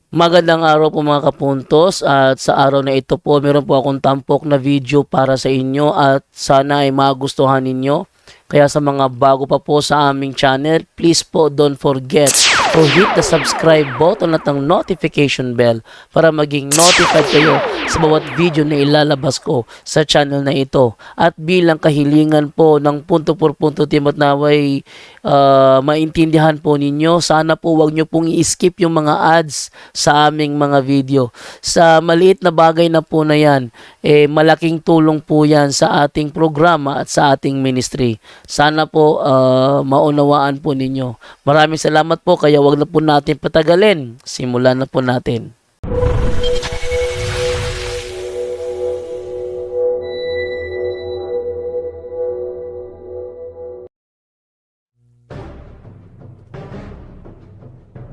Magandang araw po mga kapuntos, at sa araw na ito po meron po akong tampok na video para sa inyo at sana ay magustuhan ninyo. Kaya sa mga bago pa po sa aming channel, please po don't forget to hit the subscribe button at ang notification bell para maging notified kayo sa bawat video na ilalabas ko sa channel na ito. At bilang kahilingan po ng punto por punto team at naway maintindihan po ninyo, sana po wag nyo pong i-skip yung mga ads sa aming mga video. Sa maliit na bagay na po na yan, malaking tulong po yan sa ating programa at sa ating ministry. Sana po maunawaan po ninyo. Maraming salamat po, kaya wag na po natin patagalin. Simulan na po natin.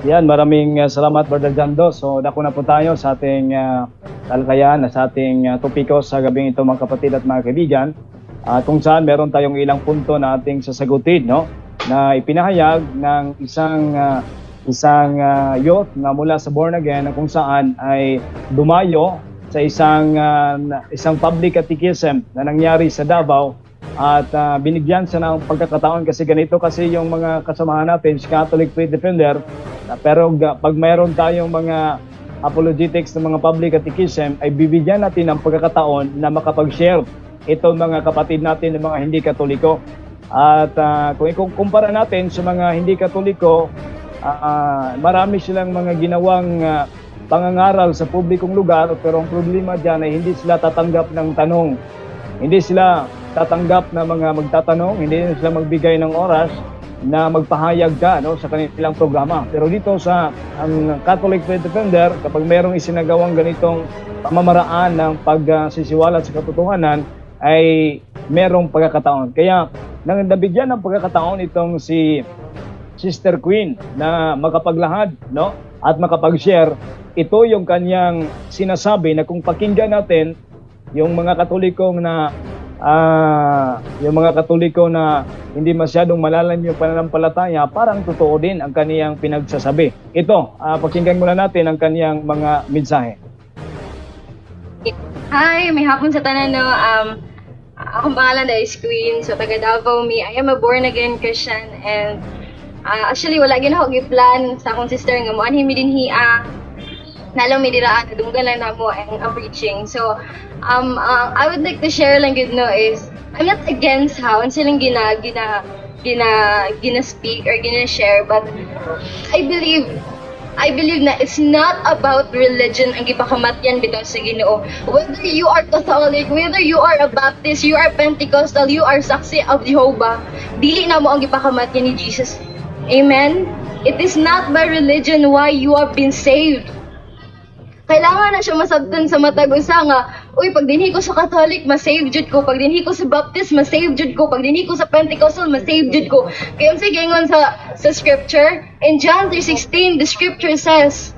Yan, maraming salamat Brother Jando. So dako na po tayo sa ating talakayan, sa ating topiko sa gabing ito mga kapatid at mga kaibigan. Kung saan meron tayong ilang punto na ating sasagutin, no? Na ipinahayag ng isang youth na mula sa Born Again, na kung saan ay dumayo sa isang public catechism na nangyari sa Davao. At binigyan siya ng pagkakataon kasi ganito kasi yung mga kasamahan natin sa Catholic Faith Defender. Pero pag mayroon tayong mga apologetics ng mga public catechism, ay bibigyan natin ng pagkakataon na makapag-share itong mga kapatid natin ng mga hindi Katoliko. At kung ikukumpara natin sa mga hindi Katoliko, marami silang mga ginawang pangangaral sa publikong lugar, pero ang problema dyan ay hindi sila tatanggap ng tanong. Hindi sila tatanggap na mga magtatanong, hindi sila magbigay ng oras na magpahayag ka, no, sa kanilang programa. Pero dito sa ang Catholic Faith Defender, kapag mayroong isinagawang ganitong pamamaraan ng pagsisiwalat sa katotohanan, ay merong pagkakataon. Kaya nabigyan ng pagkakataon itong si Sister Queen na makapaglahad, no, at makapag-share. Ito yung kanyang sinasabi na kung pakinggan natin yung mga Katolikong na hindi masyadong malalim yung pananampalataya, parang totoo din ang kaniyang pinagsasabi. Ito, pakinggan muna natin ang kaniyang mga mensahe. Hi, may hapon sa tanan, no. Akong pangalan na is Queen, so taga Davao me. I am a born again Christian, and actually wala gyud ako giplan sa akong sister nga mo anhi mi dinhi nalaw mi dira dunggan lang namo ang preaching. So I would like to share lang gud, no, is I'm not against how ang silang gina speak or gina share, but I believe na it's not about religion ang gipakamatyan bitaw sa Ginoo. Whether you are Catholic, whether you are a Baptist, you are Pentecostal, you are Saksi of Jehovah, dili na mo ang gipakamatyan ni Jesus. Amen? It is not by religion why you have been saved. Kailangan na siya masabtan sa matag usa nga, uy, pag dinhi ko sa Catholic, ma-save jud ko. Pag dinhi ko sa Baptist, ma-save jud ko. Pag dinhi ko sa Pentecostal, ma-save jud ko. Kaya ang sige ngon sa scripture, in John 3:16, the scripture says,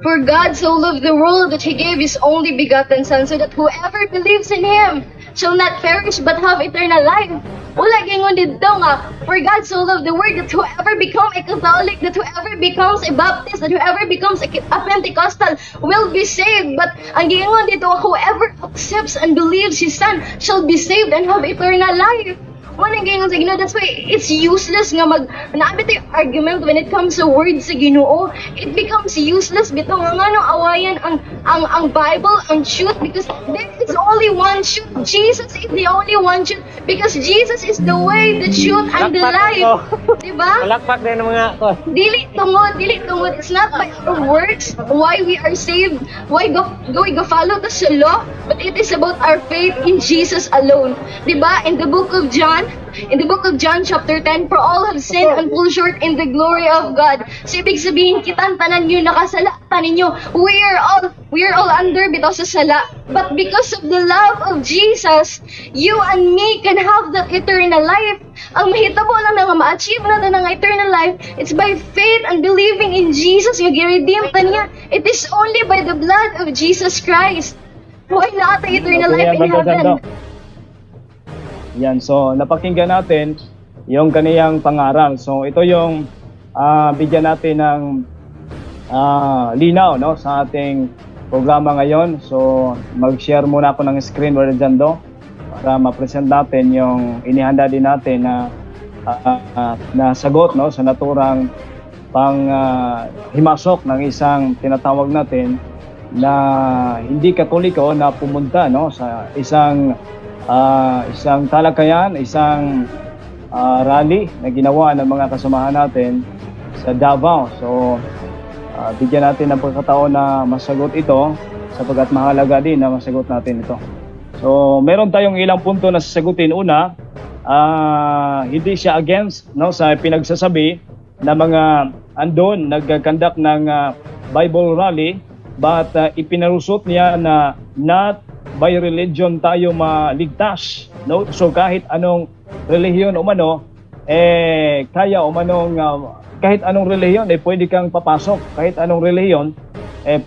"For God so loved the world that He gave His only begotten Son, so that whoever believes in Him shall not perish but have eternal life." Wala gingon dito nga, for God so loved the world that whoever become a Catholic, that whoever becomes a Baptist, that whoever becomes a Pentecostal will be saved. But ang gingon dito, whoever accepts and believes His Son shall be saved and have eternal life. Wala gingon sa Ginoo. That's why it's useless nga naabit yung argument when it comes to words sa Ginoo. It becomes useless bitaw nga no awayan ang Bible, ang truth, because there is only one truth. Jesus is the only one truth, because Jesus is the way, the truth, and the life. Diba? Palakpak din ng mga ko. Dili tungod. It's not by our works why we are saved, why we go follow the law, but it is about our faith in Jesus alone. Diba? In the book of John chapter 10, for all have sinned and fall short in the glory of God. So ibig sabihin, kitang tanan nyo, nakasala ninyo. We are all under bitaw sa sala. But because of the love of Jesus, you and me can have that eternal life. Ang mahitabo lang na nga ma-achieve natin ng eternal life, it's by faith and believing in Jesus, yung gi-redeem ta niya. It is only by the blood of Jesus Christ. Why not eternal life in heaven? Yan, so napakinggan natin yung kaniyang pangaral. So ito yung bigyan natin ng linaw, no, sa ating programa ngayon. So mag-share muna ako ng screen, Brother Jando, para ma-present natin yung inihanda din natin na sagot, no, sa naturang himasok ng isang tinatawag natin na hindi Katoliko na pumunta, no, sa isang talakayan, isang rally na ginawa ng mga kasamahan natin sa Davao. So bigyan natin ng pagkataon na masagot ito sapagkat mahalaga din na masagot natin ito. So meron tayong ilang punto na sasagutin. Una, hindi siya against, no, sa pinagsasabi na mga andon nagkakandak ng Bible rally, but ipinarusot niya na not by religion tayo maligtas, no? So kahit anong relihiyon umano, kaya umanong kahit anong relihiyon pwede kang papasok, kahit anong relihiyon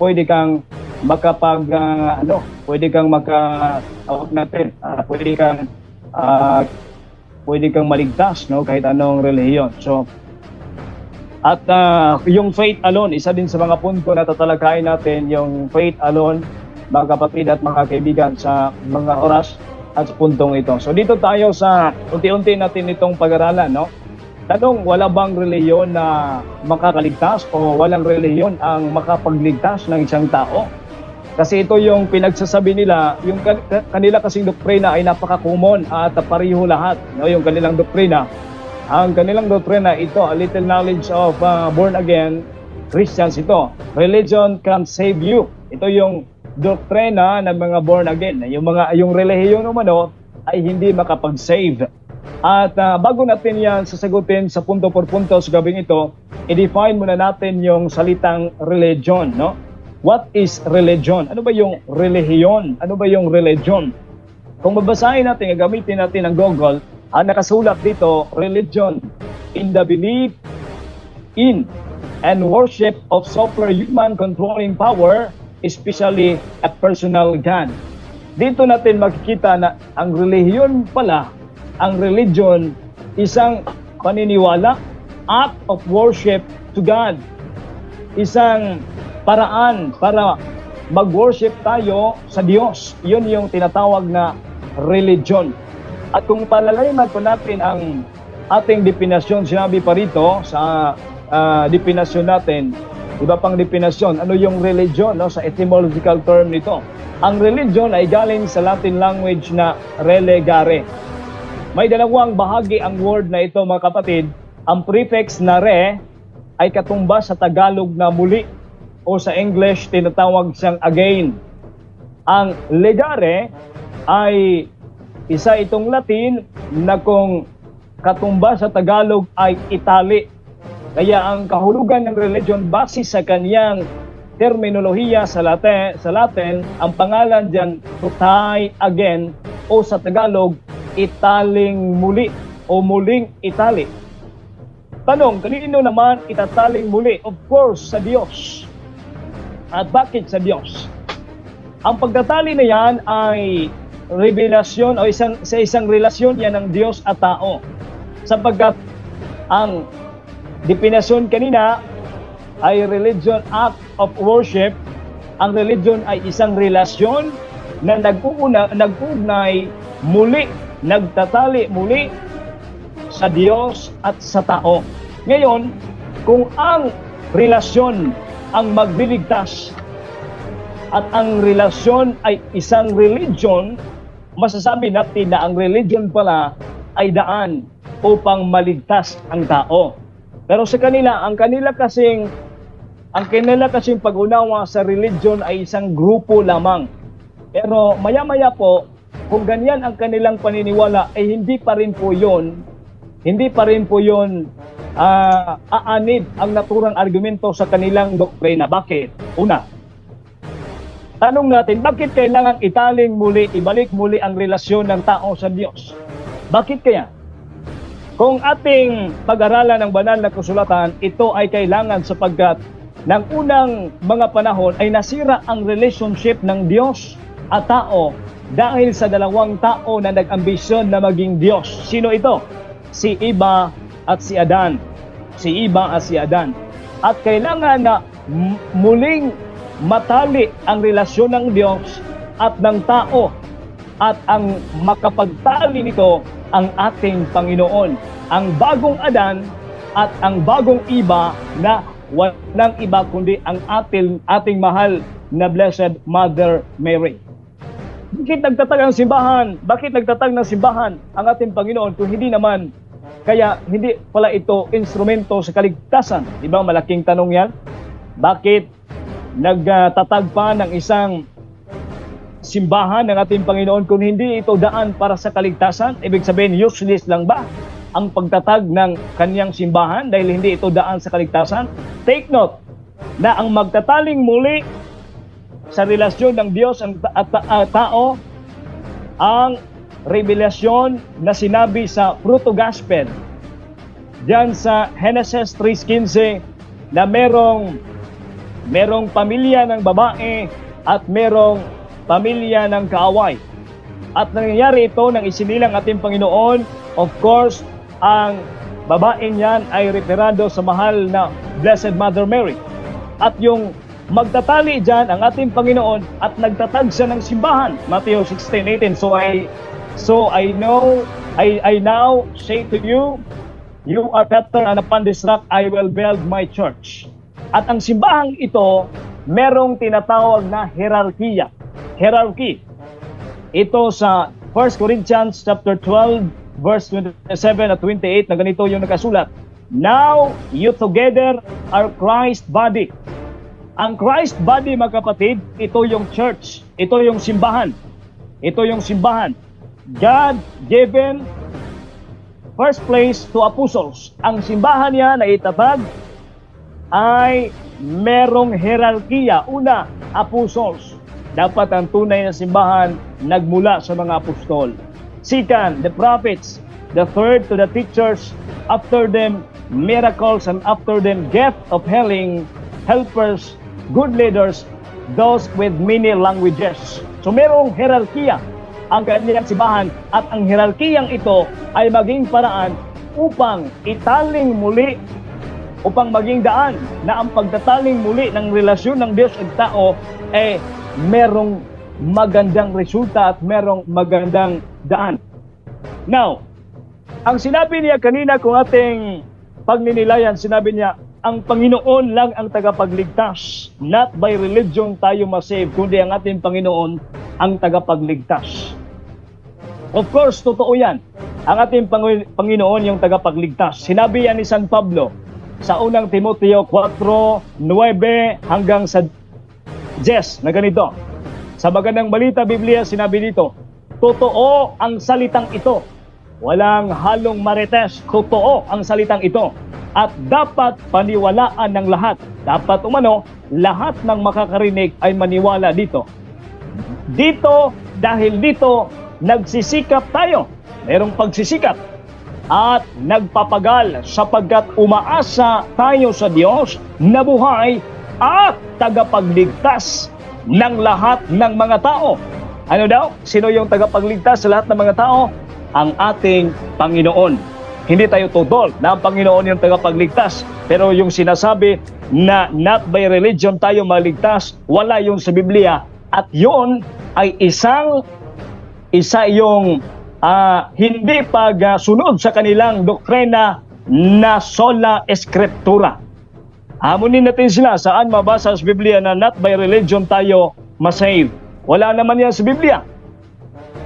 pwede kang pwede kang pwede kang maligtas, no, kahit anong relihiyon. So at yung faith alone, isa din sa mga punto na tatalakayin natin, yung faith alone, mga kapatid at mga kaibigan, sa mga oras at sa puntong ito. So dito tayo sa unti-unti natin itong pag-aralan, no? Tanong, wala bang relihiyon na makakaligtas o walang relihiyon ang makapagligtas ng isang tao? Kasi ito yung pinagsasabi nila, yung kanila kasing doktrina ay napaka-common at pariho lahat, no? Yung kanilang doktrina. Ang kanilang doktrina ito, a little knowledge of born again Christians ito. Religion can save you. Ito yung doktrina ng mga born again. Yung relihiyon umano ay hindi makapag-save. At bago natin yan sasagutin sa punto por punto sa gabing ito, i-define muna natin yung salitang religion, no? What is religion? Ano ba yung relihiyon? Ano ba yung religion? Kung babasahin natin, gagamitin natin ang Google, ang nakasulat dito, religion, in the belief in and worship of superhuman controlling power, especially a personal God. Dito natin makikita na ang relihiyon pala, ang religion, isang paniniwala, act of worship to God. Isang paraan para mag-worship tayo sa Diyos. Yun yung tinatawag na religion. At kung palalayiman po natin ang ating definasyon, sinabi pa rito sa definasyon natin, iba pang definasyon, ano yung religion, no? Sa etymological term nito. Ang religion ay galing sa Latin language na relegare. May dalawang bahagi ang word na ito, mga kapatid. Ang prefix na re ay katumbas sa Tagalog na muli, o sa English tinatawag siyang again. Ang legare ay isa itong Latin na kung katumbas sa Tagalog ay itali. Kaya ang kahulugan ng religion base sa kanyang terminolohiya sa Latin, ang pangalan diyan tutay again, o sa Tagalog italing muli o muling itali. Tanong, kanino naman itataling muli? Of course, sa Diyos. At bakit sa Diyos? Ang pagtatali na yan ay revelasyon o sa isang relasyon yan ng Diyos at tao. Sapagkat ang definasyon kanina ay religion, act of worship. Ang religion ay isang relasyon na nag-uugnay muli, nagtatali muli sa Diyos at sa tao. Ngayon, kung ang relasyon ang magliligtas at ang relasyon ay isang religion, masasabi natin na ang religion pala ay daan upang maligtas ang tao. Pero sa kanila, ang kanila kasing pag-unawa sa religion ay isang grupo lamang. Pero maya-maya po, kung ganyan ang kanilang paniniwala, ay hindi pa rin po yun aanib ang naturang argumento sa kanilang doktrina. Bakit? Una, tanong natin, bakit kailangan ibalik muli ang relasyon ng tao sa Diyos? Bakit kaya? Kung ating pag-aralan ng banal na kasulatan, ito ay kailangan sapagkat ng unang mga panahon ay nasira ang relationship ng Diyos at tao dahil sa dalawang tao na nag-ambisyon na maging Diyos. Sino ito? Si Eva at si Adan. Si Eva at si Adan. At kailangan na muling matali ang relasyon ng Diyos at ng tao, at ang makapagtali nito ang ating Panginoon, ang bagong Adan at ang bagong Iba na walang iba kundi ang ating mahal na Blessed Mother Mary. Bakit nagtatag ang simbahan? Bakit nagtatag ng simbahan ang ating Panginoon kung hindi naman, kaya hindi pala ito instrumento sa kaligtasan? Di ba malaking tanong yan? Bakit nagtatag pa ng isang simbahan ng ating Panginoon kung hindi ito daan para sa kaligtasan? Ibig sabihin, useless lang ba ang pagtatag ng kanyang simbahan dahil hindi ito daan sa kaligtasan? Take note na ang magtataling muli sa relasyon ng Diyos at tao, ang revelasyon na sinabi sa Fruto Gospel diyan sa Genesis 3:15 na merong pamilya ng babae at merong pamilya ng kaaway. At nangyayari ito nang isinilang ating Panginoon. Of course, ang babaeng yan ay referado sa mahal na Blessed Mother Mary. At yung magtatali dyan ang ating Panginoon at nagtatag siya ng simbahan. Matthew 16:18. So I now say to you, you are better, and upon this rock I will build my church. At ang simbahang ito, merong tinatawag na hierarchy. Ito sa 1 Corinthians chapter 12, verse 27 at 28 na ganito yung nakasulat. Now you together are Christ's body. Ang Christ body, mga kapatid, ito yung church. Ito yung simbahan. God given first place to apostles. Ang simbahan niya na itatag ay merong hierarkiya. Una, apostles. Dapat ang tunay na simbahan nagmula sa mga apostol. Second, the prophets. The third, to the teachers. After them, miracles, and after them, gift of healing, helpers, good leaders, those with many languages. So merong hierarkiya ang kanilang simbahan, at ang hierarkiyang ito ay maging paraan upang italing muli, upang maging daan na ang pagtataling muli ng relasyon ng Diyos at tao ay merong magandang resulta at merong magandang daan. Now, ang sinabi niya kanina kung ating pagninilayan, sinabi niya, ang Panginoon lang ang tagapagligtas. Not by religion tayo masave, kundi ang ating Panginoon ang tagapagligtas. Of course, totoo yan. Ang ating Panginoon yung tagapagligtas. Sinabi yan ni San Pablo sa unang Timoteo 4:9 hanggang sa 10 na ganito. Sa Magandang Balita Biblia, sinabi dito, totoo ang salitang ito. Walang halong marites. Totoo ang salitang ito. At dapat paniwalaan ng lahat. Dapat lahat ng makakarinig ay maniwala dito. Dahil dito, nagsisikap tayo. Merong pagsisikap. At nagpapagal sapagkat umaasa tayo sa Diyos na buhay at tagapagligtas ng lahat ng mga tao. Ano daw? Sino yung tagapagligtas sa lahat ng mga tao? Ang ating Panginoon. Hindi tayo tutol na ang Panginoon yung tagapagligtas. Pero yung sinasabi na not by religion tayo maligtas, wala yung sa Biblia. At yun ay isa yung hindi pagsunod sa kanilang doktrina na sola scriptura. Hamunin natin sila saan mabasa sa Biblia na not by religion tayo masave. Wala naman yan sa Biblia.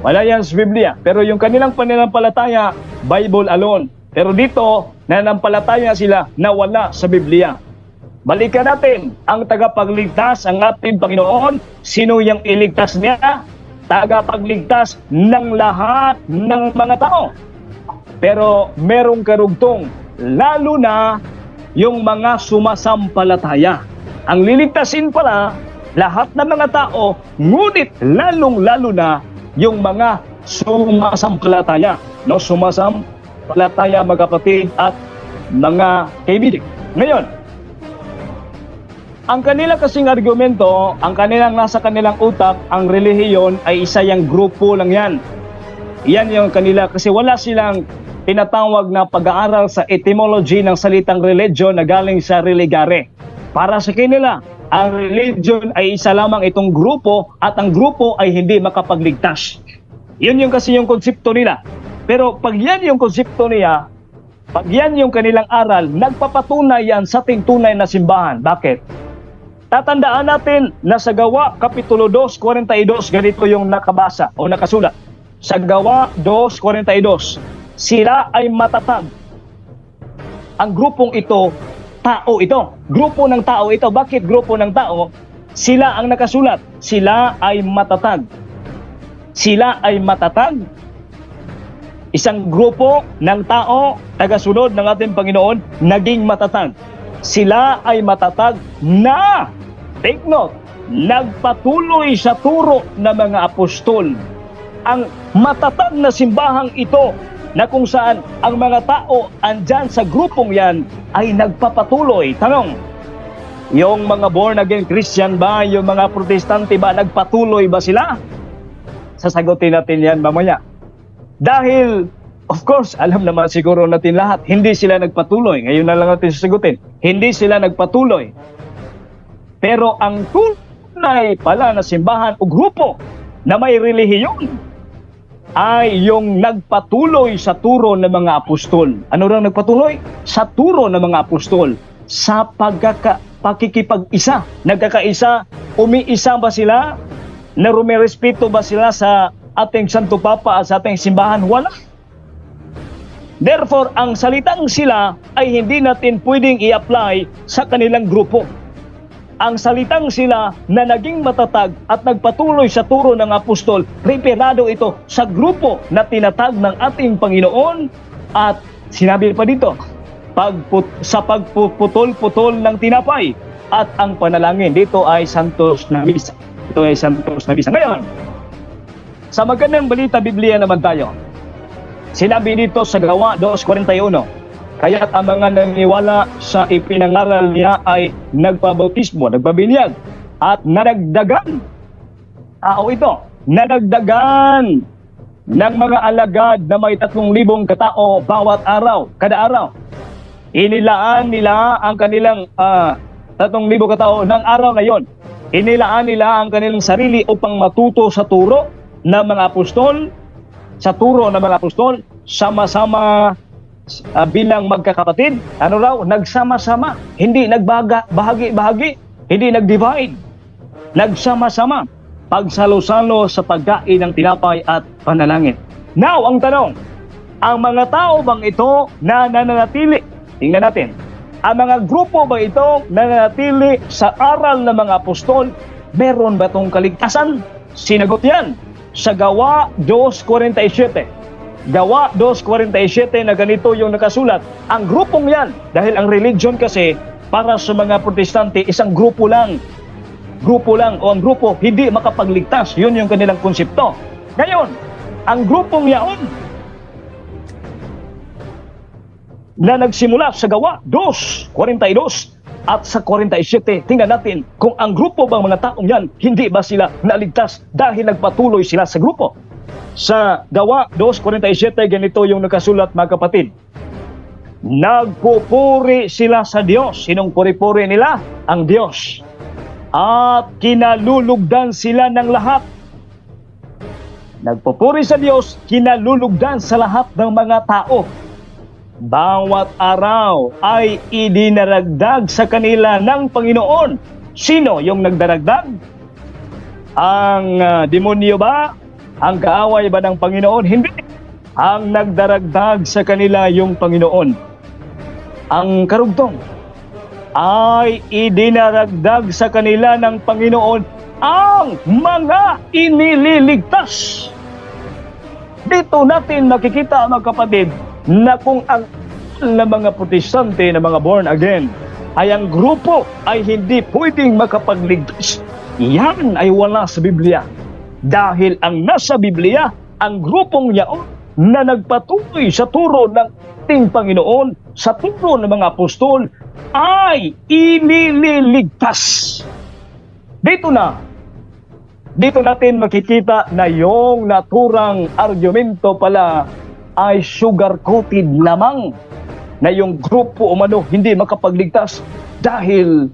Wala yan sa Biblia. Pero yung kanilang pananampalataya, Bible alone. Pero dito, nananampalataya sila na wala sa Biblia. Balikan natin ang tagapagligtas, ang ating Panginoon. Sino yung iligtas niya? Tagapagligtas ng lahat ng mga tao. Pero merong karugtong, lalo na yung mga sumasampalataya. Ang liligtasin pala, lahat ng mga tao, ngunit lalong-lalo na yung mga sumasampalataya. Sumasampalataya, mga kapatid at mga kaibigan. Ngayon, ang kanila kasing argumento, ang kanilang nasa kanilang utak, ang relihiyon ay isa yung grupo lang yan. Yan yung kanila kasi wala silang tinatawag na pag-aaral sa etymology ng salitang religion na galing sa religare. Para sa kanila, ang religion ay isa lamang itong grupo at ang grupo ay hindi makapagligtas. Yun yung kasi yung konsepto nila. Pero pag yan yung konsepto niya, pag yan yung kanilang aral, nagpapatunay yan sa ating tunay na simbahan. Bakit? Tatandaan natin na sa Gawa, Kapitulo 2:42, ganito yung nakabasa o nakasulat. Sa Gawa 2:42, sila ay matatag. Ang grupong ito, tao ito. Grupo ng tao ito. Bakit grupo ng tao? Sila ang nakasulat. Sila ay matatag. Sila ay matatag. Isang grupo ng tao, tagasunod ng ating Panginoon, naging matatag. Sila ay matatag na, take note, nagpatuloy sa turo ng mga apostol. Ang matatag na simbahang ito, na kung saan ang mga tao andyan sa grupong yan ay nagpapatuloy. Tanong, yung mga born again Christian ba, yung mga protestante ba, nagpatuloy ba sila? Sasagutin natin yan mamaya. Dahil, of course, alam naman siguro natin lahat, hindi sila nagpatuloy. Ngayon na lang natin sasagutin. Hindi sila nagpatuloy. Pero ang tunay pala na simbahan o grupo na may relihiyon ay yung nagpatuloy sa turo ng mga apostol. Ano raw nagpatuloy? Sa turo ng mga apostol. Sa pakikipag-isa. Nagkakaisa, umiisa ba sila? Na rumirespeto ba sila sa ating Santo Papa at sa ating simbahan? Wala. Therefore, ang salitang sila ay hindi natin pwedeng i-apply sa kanilang grupo. Ang salitang sila na naging matatag at nagpatuloy sa turo ng apostol, referado ito sa grupo na tinatag ng ating Panginoon at sinabi pa dito, sa pagpuputol-putol ng tinapay at ang panalangin. Dito ay Santos na Misa. Ito ay Santos na Misa. Ngayon, sa magandang balita Biblia naman tayo. Sinabi dito sa Gawa 2:41, kaya't ang mga naniniwala sa ipinangaral niya ay nagpabautismo, nagpabinyag, at nadagdagan. Nadagdagan ng mga alagad na may 3,000 katao bawat araw, kada araw. Inilaan nila ang kanilang 3,000 katao ng araw na yon. Inilaan nila ang kanilang sarili upang matuto sa turo ng mga apostol, sa turo ng mga apostol, sama-sama bilang magkakapatid. Ano raw? Nagsama-sama. Hindi nagbahagi-bahagi. Hindi nag-divide. Nagsama-sama. Pagsalo-salo sa pagkain ng tinapay at panalangin. Now, ang tanong, ang mga tao bang ito na nananatili? Tingnan natin. Ang mga grupo ba ito na nananatili sa aral ng mga apostol, meron ba itong kaligtasan? Sinagot yan sa Gawa 2:47. Gawa 2:47 na ganito yung nakasulat. Ang grupong yan, dahil ang religion kasi para sa mga protestante, isang grupo lang. Grupo lang o ang grupo hindi makapagligtas. Yun yung kanilang konsepto. Ngayon, ang grupong yaon na nagsimula sa Gawa 2:42 at sa 47, tingnan natin kung ang grupo bang mga taong yan, hindi ba sila naligtas dahil nagpatuloy sila sa grupo. Sa Gawa 2:47, ganito yung nakasulat mga kapatid. Nagpupuri sila sa Diyos. Sinong puri-puri nila? Ang Diyos. At kinalulugdan sila ng lahat. Nagpupuri sa Diyos, kinalulugdan sa lahat ng mga tao. Bawat araw ay idinaragdag sa kanila ng Panginoon. Sino yung nagdaragdag? Ang demonyo ba? Ang kaaway ba ng Panginoon? Hindi. Ang nagdaragdag sa kanila yung Panginoon. Ang karugtong ay idinaragdag sa kanila ng Panginoon ang mga inililigtas. Dito natin makikita mga kapatid na kung ang na mga protestante na mga born again ay ang grupo ay hindi pwedeng makapagligtas, yan ay wala sa Biblia. Dahil ang nasa Biblia, ang grupong yaon na nagpatuloy sa turo ng ating Panginoon, sa turo ng mga apostol, ay inililigtas. Dito natin makikita na yung naturang argumento pala ay sugar-coated lamang na yung grupo umano hindi makapagligtas dahil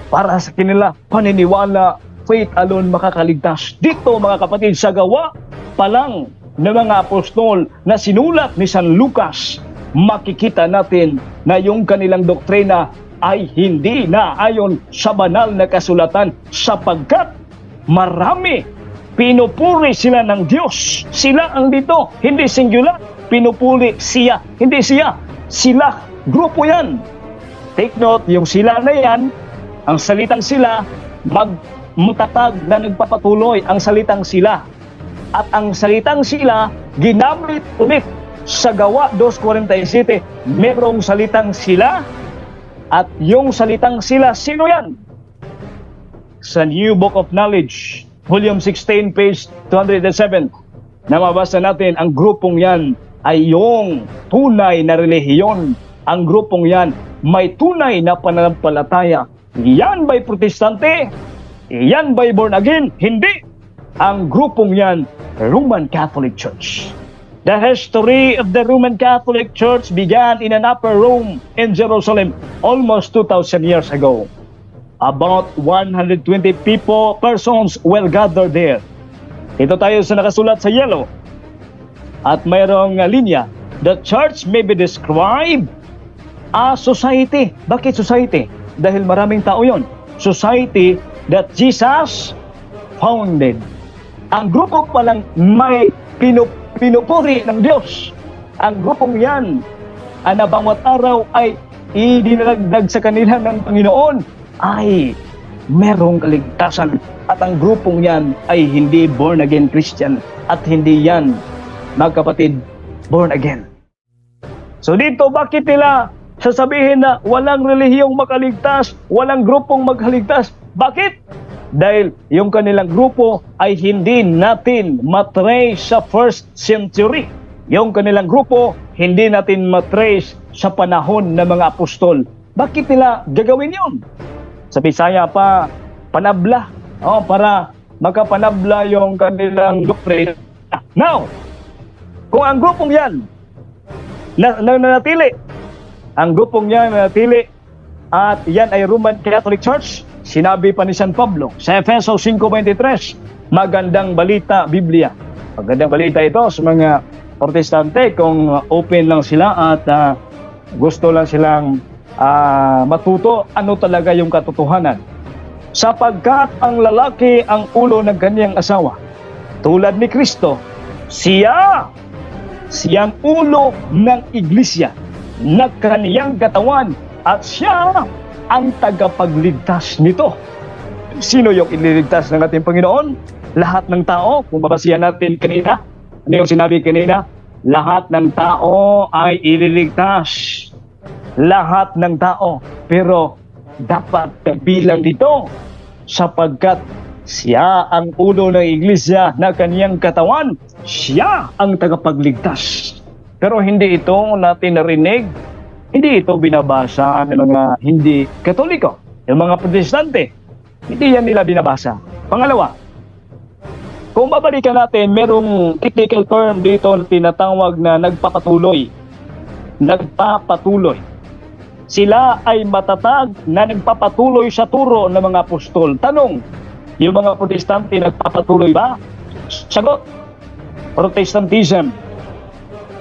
para sa kanila paniniwala, faith alone makakaligtas. Dito mga kapatid, sa gawa pa lang ng mga apostol na sinulat ni San Lucas, makikita natin na yung kanilang doktrina ay hindi na ayon sa banal na kasulatan, sapagkat marami pinupuri sila ng Diyos. Sila ang dito, hindi singular. Pinupuri siya, hindi siya. Sila, grupo yan. Take note, yung sila na yan, ang salitang sila, magmutatag na nagpapatuloy ang salitang sila. At ang salitang sila, ginamit ulit sa Gawa 2:47. Merong salitang sila, at yung salitang sila, sino yan? Sa New Book of Knowledge, Volume 16, page 207, na mabasa natin, ang grupong yan ay yung tunay na relihiyon. Ang grupong yan may tunay na pananampalataya. Yan ba'y protestante? Yan ba'y born again? Hindi. Ang grupong yan, Roman Catholic Church. The history of the Roman Catholic Church began in an upper room in Jerusalem almost 2,000 years ago. About 120 persons were gathered there. Ito tayo sa nakasulat sa yellow. At mayroong linya. The church may be described as society. Bakit society? Dahil maraming tao yon. Society that Jesus founded. Ang grupo palang may pinupuri ng Diyos. Ang grupong yan, na bawat araw ay idinagdag sa kanila ng Panginoon, ay merong kaligtasan. At ang grupong yan ay hindi born again Christian, at hindi yan, magkapatid, born again. So dito, bakit nila sasabihin na walang relihiyong makaligtas, walang grupong makaligtas? Bakit? Dahil yung kanilang grupo ay hindi natin matrace sa 1st century. Yung kanilang grupo, hindi natin matrace sa panahon ng mga apostol. Bakit nila gagawin yun? Sa Bisaya pa, panabla. Para makapanabla yung kanilang doctrine. Now, kung ang grupong yan nanatili, ang grupong yan nanatili, at yan ay Roman Catholic Church, sinabi pa ni San Pablo sa Efeso 5:23, magandang balita, Biblia. Magandang balita ito sa mga protestante kung open lang sila at gusto lang silang matuto ano talaga yung katotohanan. Sapagkat ang lalaki ang ulo ng kanyang asawa, tulad ni Kristo, siyang ulo ng iglesia, na kaniyang katawan, at siya ang tagapagligtas nito. Sino yung ililigtas ng ating Panginoon? Lahat ng tao. Kung babasihan natin kanina, ano yung sinabi kanina? Lahat ng tao ay ililigtas. Lahat ng tao. Pero dapat kabilang dito, sapagkat siya ang ulo ng iglesia na kaniyang katawan, siya ang tagapagligtas. Pero hindi ito natin narinig, hindi ito binabasa ng mga hindi Katoliko, yung mga protestante. Hindi yan nila binabasa. Pangalawa, kung babalikan natin, merong technical term dito na tinatawag na nagpapatuloy. Nagpapatuloy. Sila ay matatag na nagpapatuloy sa turo ng mga apostol. Tanong, yung mga protestante nagpapatuloy ba? Sagot, Protestantism,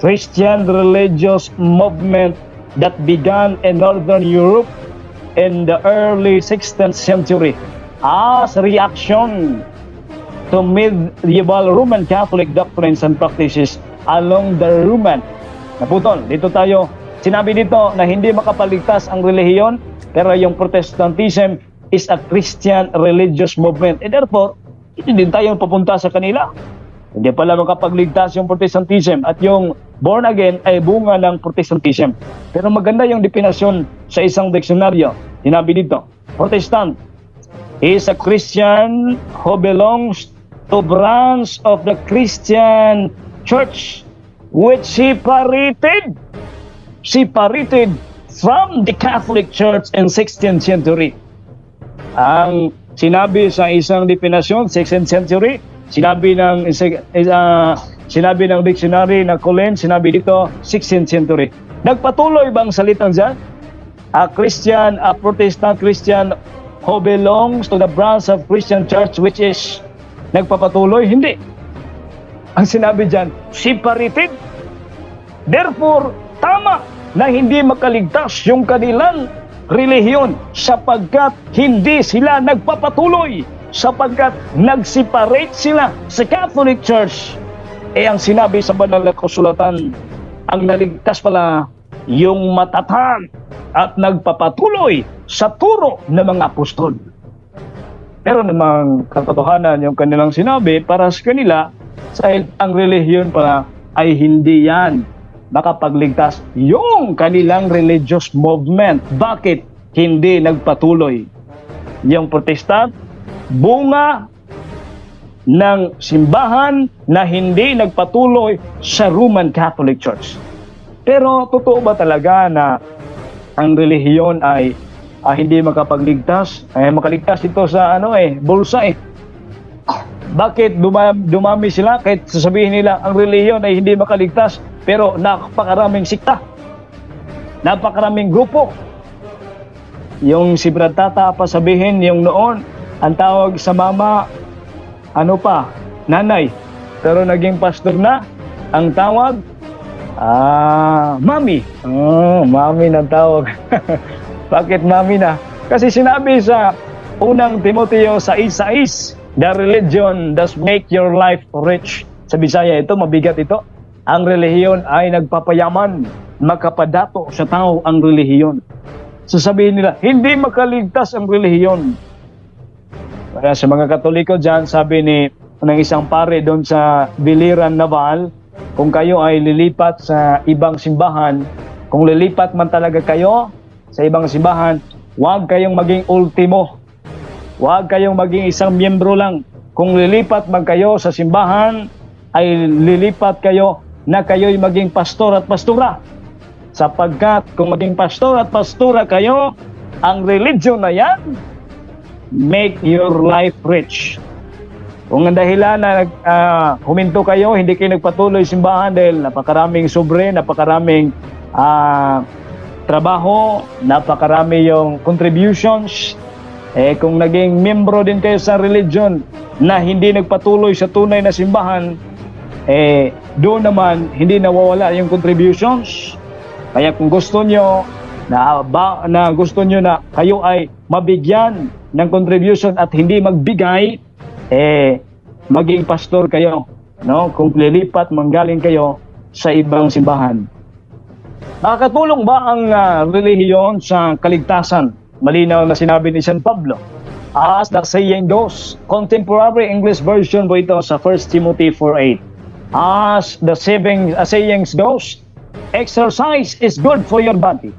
Christian religious movement that began in Northern Europe in the early 16th century as reaction to medieval Roman Catholic doctrines and practices along the Roman. Naputol, dito tayo. Sinabi dito na hindi makapaligtas ang relihiyon, pero yung Protestantism is a Christian religious movement. And therefore, hindi din tayo papunta sa kanila. Hindi pala makapagligtas yung Protestantism, at yung born again ay bunga ng Protestantism. Pero maganda yung definasyon sa isang diksyonaryo. Sinabi dito, Protestant is a Christian who belongs to branch of the Christian Church which separated from the Catholic Church in 16th century. Ang sinabi sa isang definasyon, 16th century, sinabi ng dictionary na Colin, sinabi dito 16th century. Nagpatuloy bang salitang dyan? A Christian, a Protestant Christian who belongs to the branch of Christian church which is nagpapatuloy? Hindi. Ang sinabi dyan, separated. Therefore, tama na hindi makaligtas yung kanilang relihiyon sapagkat hindi sila nagpapatuloy, sapagkat nag-separate sila sa Catholic Church. Ang sinabi sa banal na kasulatan, ang naligtas pala yung matatag at nagpapatuloy sa turo ng mga apostol. Pero namang katotohanan yung kanilang sinabi para sa kanila, sa ang relihiyon pala ay hindi yan makapagligtas yung kanilang religious movement. Bakit hindi nagpatuloy? Yung Protestant, bunga ng simbahan na hindi nagpatuloy sa Roman Catholic Church. Pero totoo ba talaga na ang relihiyon ay hindi makapagligtas? Makaligtas ito sa bulsa eh. Bakit dumami sila kahit sasabihin nila ang relihiyon ay hindi makaligtas, pero napakaraming sikta, napakaraming grupo. Yung si Brad Tata pa sabihin yung noon, ang tawag sa mama, nanay. Pero naging pastor na, ang tawag, mami. Mami na tawag. Bakit mami na? Kasi sinabi sa unang Timoteo 6:6, the religion does make your life rich. Sa Bisaya ito, mabigat ito. Ang relihiyon ay nagpapayaman, makapadato sa tao ang relihiyon. So sabihin nila, hindi makaligtas ang relihiyon. Kaya sa mga Katoliko dyan, sabi ng isang pare doon sa Biliran, Naval, kung kayo ay lilipat sa ibang simbahan, kung lilipat man talaga kayo sa ibang simbahan, huwag kayong maging ultimo. Huwag kayong maging isang miyembro lang. Kung lilipat man kayo sa simbahan, ay lilipat kayo na kayo'y maging pastor at pastura. Sapagkat kung maging pastor at pastura kayo, ang religion na yan, make your life rich. Kung ang dahilan na huminto kayo, hindi kayo nagpatuloy simbahan dahil napakaraming sobre, napakaraming trabaho, napakarami yung contributions, kung naging membro din kayo sa religion na hindi nagpatuloy sa tunay na simbahan, doon naman hindi nawawala yung contributions. Kaya kung gusto nyo na kayo ay mabigyan ng contribution at hindi magbigay, maging pastor kayo, no? Kung lilipat manggaling kayo sa ibang simbahan. Nakakatulong ba ang relihiyon sa kaligtasan? Malinaw na sinabi ni San Pablo. As the saying goes, contemporary English version po ito sa 1 Timothy 4:8. As the sayings goes, exercise is good for your body.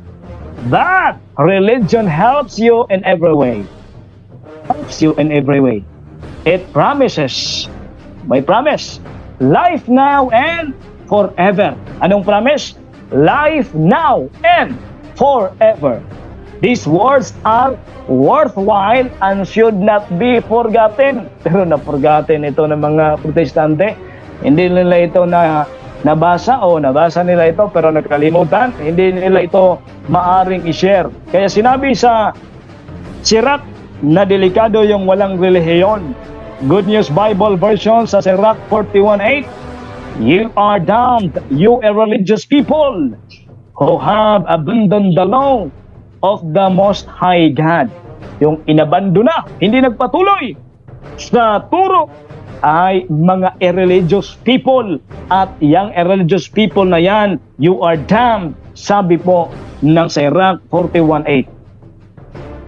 That religion helps you in every way. Helps you in every way. It promises, may promise, life now and forever. Anong promise? Life now and forever. These words are worthwhile and should not be forgotten. Pero na-forgotten ito ng mga protestante. Hindi nila ito nabasa nila ito pero nakalimutan. Hindi nila ito maaring i-share. Kaya sinabi sa Sirach na delikado yung walang relihiyon. Good News Bible version sa Sirach 41:8. You are damned, you irreligious people who have abandoned the law of the Most High God. Yung inabandona, hindi nagpatuloy sa turo ay mga irreligious people. At yung irreligious people na yan, you are damned, sabi po ng Sirach 41:8.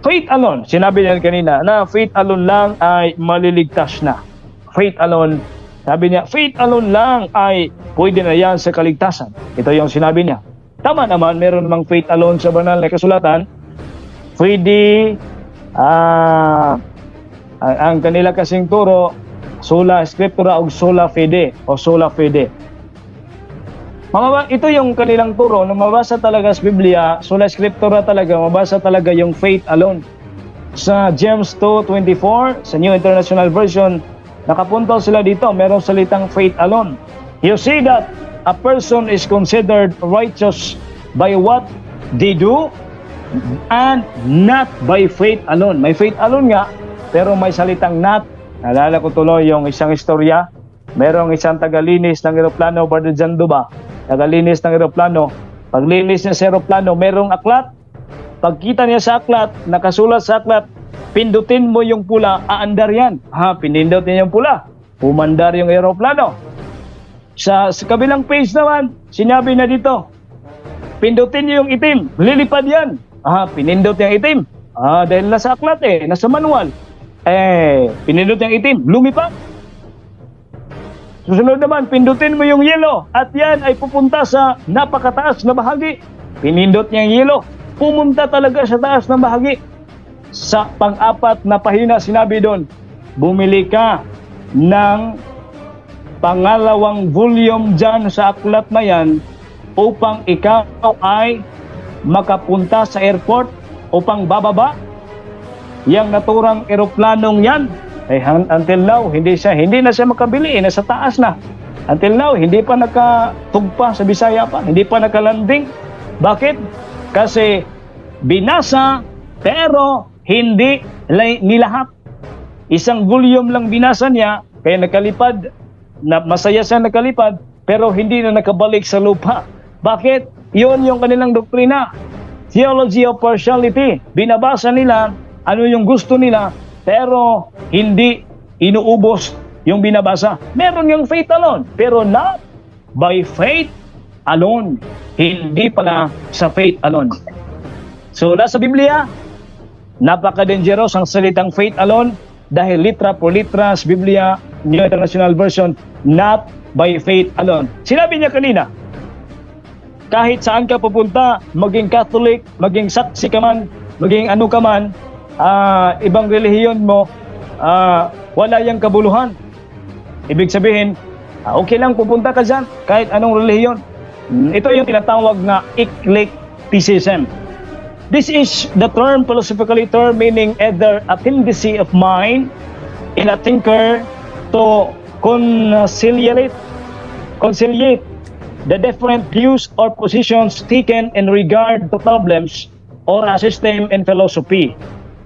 Faith alone, sinabi niya kanina na faith alone lang ay maliligtas na. Faith alone, sabi niya, faith alone lang ay pwede na yan sa kaligtasan. Ito yung sinabi niya. Tama naman, meron namang faith alone sa banal na kasulatan. Pwede, ang kanila kasing turo, sola scriptura o sola fide o sola fide. Ito yung kanilang turo, na mabasa talaga sa Biblia, sola scriptura talaga, mabasa talaga yung faith alone. Sa James 2:24, sa New International Version, nakapunta sila dito, merong salitang faith alone. You see that a person is considered righteous by what they do and not by faith alone. May faith alone nga, pero may salitang not. Naalala ko tuloy yung isang istorya. Merong isang tagalinis ng eroplano, Brother Jando ba? Tagalinis ng eroplano. Paglinis niya sa eroplano, merong aklat. Pagkita niya sa aklat, nakasulat sa aklat, pindutin mo yung pula, aandar yan. Pinindot niya yung pula. Umandar yung eroplano. Sa kabilang page naman, sinabi na dito, pindutin niyo yung itim, lilipad yan. Pinindot yung itim. Dahil nasa aklat nasa manual. Pinindot yung itim, lumipad. Susunod naman, pindutin mo yung yellow at yan ay pupunta sa napakataas na bahagi. Pinindot niya yung yellow, pumunta talaga sa taas na bahagi. Sa pang-apat na pahina, sinabi doon, bumili ka ng pangalawang volume dyan sa aklat na yan upang ikaw ay makapunta sa airport upang bababa yang naturang eroplanong yan. Until now, hindi na siya makabili, nasa taas na. Until now, hindi pa nakatugpa sa Bisaya pa, hindi pa nakalanding. Bakit? Kasi binasa pero hindi nilahat. Isang volume lang binasa niya, kaya nakalipad, masaya siya nakalipad, pero hindi na nakabalik sa lupa. Bakit? Yun yung kanilang doktrina. Theology of partiality. Binabasa nila ano yung gusto nila, pero hindi inuubos yung binabasa. Meron yung faith alone, pero not by faith alone. Hindi pala sa faith alone. So, nasa Biblia, napaka-dangerous ang salitang faith alone dahil litra por litra sa Biblia, New International Version, not by faith alone. Sinabi niya kanina, kahit saan ka pupunta, maging Catholic, maging saksi ka man, maging ano ka man, ibang relihiyon mo, wala yang kabuluhan. Ibig sabihin, okay lang pupunta ka dyan, kahit anong relihiyon. Ito yung tinatawag na eclecticism. This is the term, philosophically term, meaning either a tendency of mind in a thinker to conciliate the different views or positions taken in regard to problems or a system in philosophy,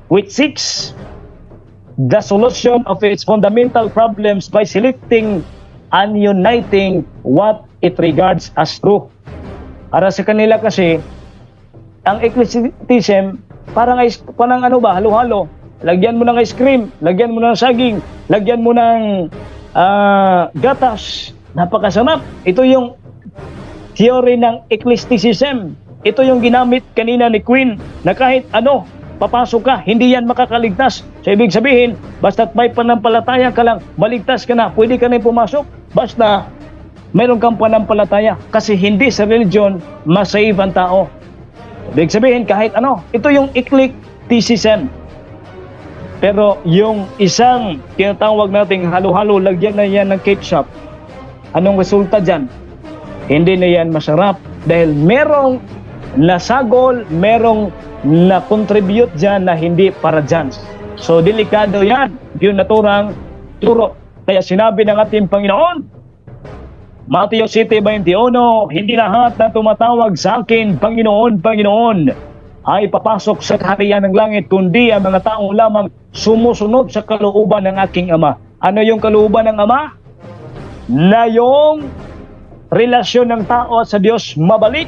which seeks the solution of its fundamental problems by selecting and uniting what it regards as true. Para sa kanila kasi, ang eclecticism, parang ano ba, halo-halo. Lagyan mo ng ice cream, lagyan mo ng saging, lagyan mo ng gatas. Napakasarap. Ito yung theory ng eclecticism. Ito yung ginamit kanina ni Queen na kahit ano, papasok ka, hindi yan makakaligtas. So, ibig sabihin, basta't may panampalataya ka lang, maligtas ka na, pwede ka na pumasok. Basta, mayroon kang panampalataya. Kasi hindi sa religion, masave ang tao. Ibig sabihin, kahit ano, ito yung eclecticism. Pero yung isang tinatawag nating halo-halo, lagyan na yan ng ketchup. Anong resulta dyan? Hindi na yan masarap. Dahil merong nasagol, merong na-contribute dyan na hindi para dyan. So, delikado yan. Yung naturang turo. Kaya sinabi ng ating Panginoon, Mateo 7:21, hindi lahat na tumatawag sa akin, Panginoon, Panginoon, ay papasok sa kaharian ng langit, kundi ang mga tao lamang sumusunod sa kalooban ng aking Ama. Ano yung kalooban ng Ama? Na yung relasyon ng tao sa Diyos mabalik,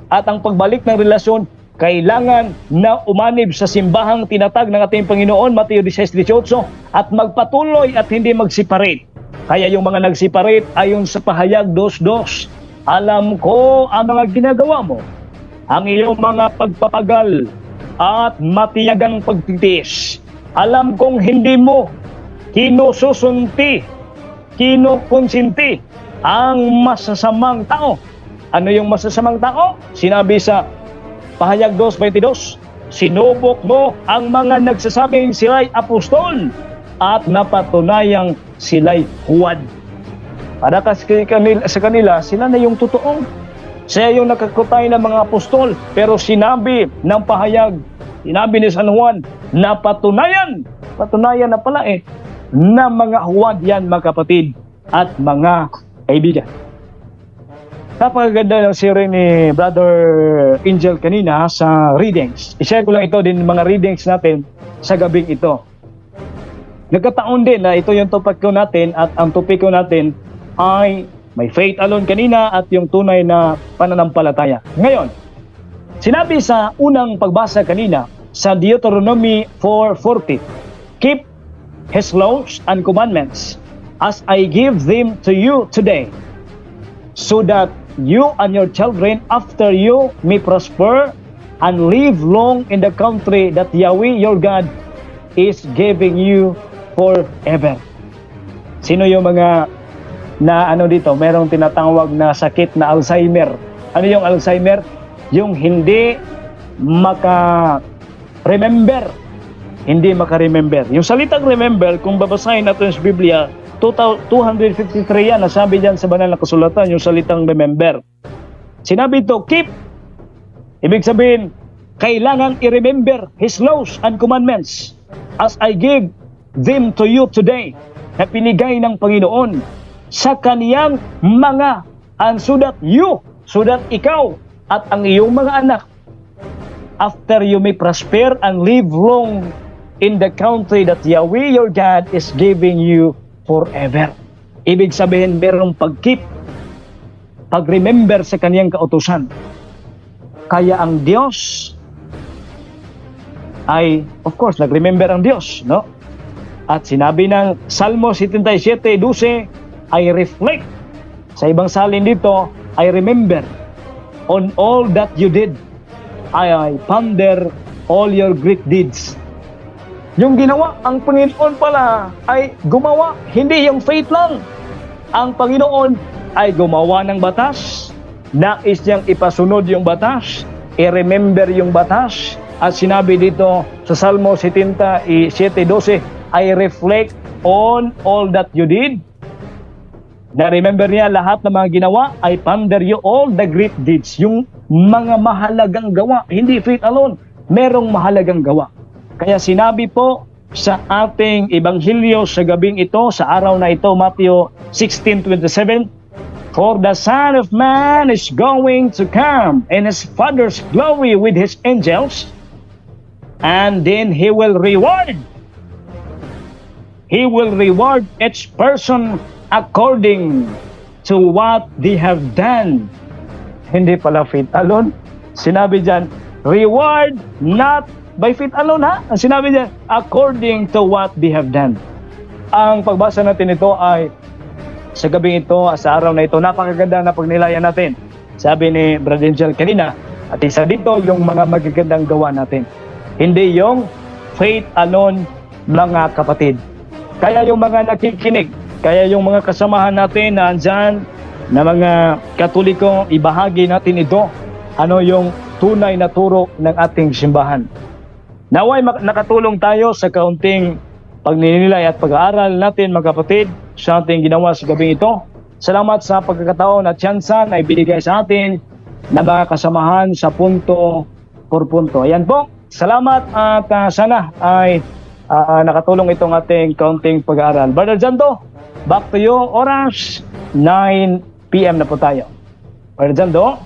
at ang pagbalik ng relasyon kailangan na umanib sa simbahang tinatag ng ating Panginoon, Mateo 16:18, at magpatuloy at hindi mag-separate. Kaya yung mga nag-separate ayon sa pahayag 2:2, alam ko ang mga ginagawa mo, ang iyong mga pagpapagal at matiyagang pagtitiis. Alam kong hindi mo kinukonsinti ang masasamang tao. Ano yung masasamang tao? Sinabi sa pahayag 2:22, sinubok mo ang mga nagsasabing sila'y apostol at napatunayang sila'y huwad. Para sa kanila, sila na yung totoo. Siya yung nakakutay ng mga apostol. Pero sinabi ng pahayag, sinabi ni San Juan, napatunayan. Patunayan na pala na mga huwad yan, mga kapatid at mga kaibigan. Napakaganda ng sharing ni Brother Angel kanina sa readings. I-share ko lang ito din mga readings natin sa gabing ito. Nagkataon din na ito yung topic ko natin at ang topic ko natin ay may faith alone kanina at yung tunay na pananampalataya. Ngayon, sinabi sa unang pagbasa kanina sa Deuteronomy 4:40, "Keep His laws and commandments as I give them to you today, so that you and your children after you may prosper and live long in the country that Yahweh your God is giving you forever." Sino yung mga na ano dito, merong tinatawag na sakit na Alzheimer? Ano yung Alzheimer? Yung hindi maka-remember. Hindi maka-remember. Yung salitang remember, kung babasahin natin sa Biblia, 253 yan, nasabi dyan sa banal na kasulatan, yung salitang remember. Sinabi ito, keep. Ibig sabihin, kailangan i-remember His laws and commandments as I give them to you today, na pinigay ng Panginoon sa kaniyang mga, and so that ikaw at ang iyong mga anak, after you may prosper and live long in the country that Yahweh your God is giving you forever. Ibig sabihin, merong pag-keep, pag-remember sa kaniyang kautusan. Kaya ang Diyos ay, of course, nag-remember ang Diyos, no? At sinabi ng Salmo 77:12, I reflect. Sa ibang salin dito, I remember on all that you did. I ponder all your great deeds. Yung ginawa, ang Panginoon pala ay gumawa, hindi yung faith lang. Ang Panginoon ay gumawa ng batas, nais niyang ipasunod yung batas, i-remember yung batas, at sinabi dito sa Salmo 77:12, I reflect on all that you did. Na-remember niya lahat ng mga ginawa, I ponder you all the great deeds. Yung mga mahalagang gawa, hindi faith alone, merong mahalagang gawa. Kaya sinabi po sa ating Ebanghelyo sa gabing ito, sa araw na ito, Matthew 16:27, For the Son of Man is going to come in His Father's glory with His angels, and then He will reward each person according to what they have done. Hindi pala faith alone. Sinabi dyan, reward not by faith alone, ha? Ang sinabi dyan, according to what they have done. Ang pagbasa natin ito ay sa gabing ito, sa araw na ito, napakaganda na pagnilayan natin. Sabi ni Brother Angel kanina, at isa dito yung mga magagandang gawa natin. Hindi yung faith alone, mga kapatid. Kaya yung mga nakikinig, kaya yung mga kasamahan natin na andyan, na mga Katoliko, ibahagi natin ito, ano yung tunay na turo ng ating simbahan. Naway nakatulong tayo sa kaunting pagninilay at pag-aaral natin, mga kapatid, sa ating ginawa sa gabing ito. Salamat sa pagkakataon at tsansa na ibigay sa atin na mga kasamahan sa punto por punto. Ayan po, salamat at sana ay nakatulong itong ating kaunting pag-aaral. Brother Jando, back to you, oras 9 PM na po tayo. Brother Jando.